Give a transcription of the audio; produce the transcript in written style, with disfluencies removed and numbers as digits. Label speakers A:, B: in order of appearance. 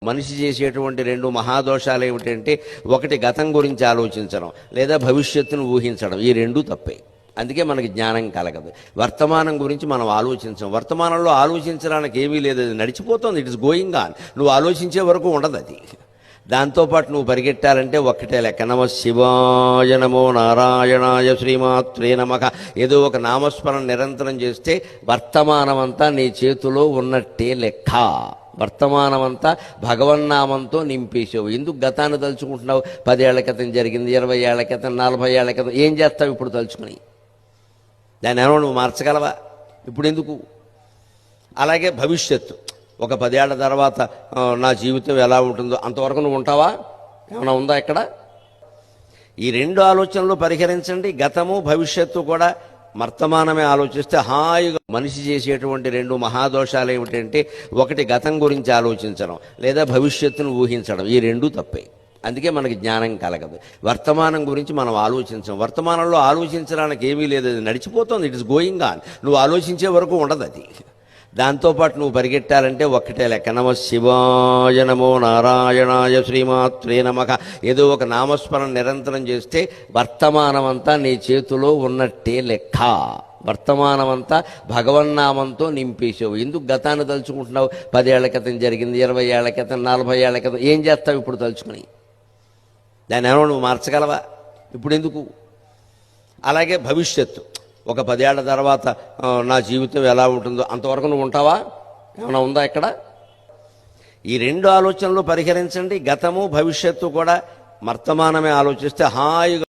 A: మనిషి చేసేటువంటి రెండు మహాదోషాలు ఏమిటంటే, ఒకటి గతం గురించి ఆలోచించడం, లేదా భవిష్యత్తును ఊహించడం. ఈ రెండూ తప్పే. అందుకే మనకి జ్ఞానం కలగదు. వర్తమానం గురించి మనం ఆలోచించం. వర్తమానంలో ఆలోచించడానికి ఏమీ లేదు, అది నడిచిపోతుంది. It is going on. నువ్వు ఆలోచించే వరకు ఉండదు అది. దాంతోపాటు నువ్వు పరిగెట్టాలంటే ఒక్కటే లెక్క. నమ శివాయ, నమో నారాయణాయ, శ్రీమాత్రే నమః. ఏదో ఒక నామస్మరణ నిరంతరం చేస్తే వర్తమానమంతా నీ చేతిలో ఉన్నట్టే లెక్క. వర్తమానమంతా భగవన్నామంతో నింపేసావు. ఎందుకు గతాన్ని తలుచుకుంటున్నావు? 10 ఏళ్ల క్రితం జరిగింది, 20 ఏళ్ల క్రితం, 40 ఏళ్ల క్రితం. ఏం చేస్తావు ఇప్పుడు తలుచుకుని? దాన్ని ఏమో నువ్వు మార్చగలవా? ఇప్పుడు ఎందుకు? అలాగే భవిష్యత్తు, ఒక 10 ఏళ్ల తర్వాత నా జీవితం ఎలా ఉంటుందో, అంతవరకు నువ్వు ఉంటావా? ఏమైనా ఉందా ఇక్కడ? ఈ రెండు ఆలోచనలు పరిహరించండి. గతము భవిష్యత్తు కూడా వర్తమానమే ఆలోచిస్తే హాయిగా. మనిషి చేసేటువంటి రెండు మహాదోషాలు ఏమిటంటే, ఒకటి గతం గురించి ఆలోచించడం, లేదా భవిష్యత్తును ఊహించడం. ఈ రెండూ తప్పే. అందుకే మనకి జ్ఞానం కలగదు. వర్తమానం గురించి మనం ఆలోచించం. వర్తమానంలో ఆలోచించడానికి ఏమీ లేదు, అది నడిచిపోతుంది. It is going on. నువ్వు ఆలోచించే వరకు ఉండదు అది. దాంతోపాటు నువ్వు పరిగెట్టాలంటే ఒక్కటే లెక్క. నమ శివాయ, నమో నారాయణాయ, శ్రీమాత్రే నమః. ఏదో ఒక నామస్మరణ నిరంతరం చేస్తే వర్తమానమంతా నీ చేతిలో ఉన్నట్టే లెక్క. వర్తమానమంతా భగవన్నామంతో నింపేసావు. ఎందుకు గతాన్ని తలుచుకుంటున్నావు? 10 ఏళ్ల క్రితం జరిగింది, 20 ఏళ్ల క్రితం, 40 ఏళ్ల క్రితం. ఏం చేస్తావు ఇప్పుడు తలుచుకుని? దాన్ని ఏమో నువ్వు మార్చగలవా? ఇప్పుడు ఎందుకు? అలాగే భవిష్యత్తు, ఒక 10 ఏళ్ల తర్వాత నా జీవితం ఎలా ఉంటుందో, అంతవరకు నువ్వు ఉంటావా? ఏమైనా ఉందా ఇక్కడ? ఈ రెండు ఆలోచనలు పరిహరించండి. గతము భవిష్యత్తు కూడా వర్తమానమే ఆలోచిస్తే హాయిగా.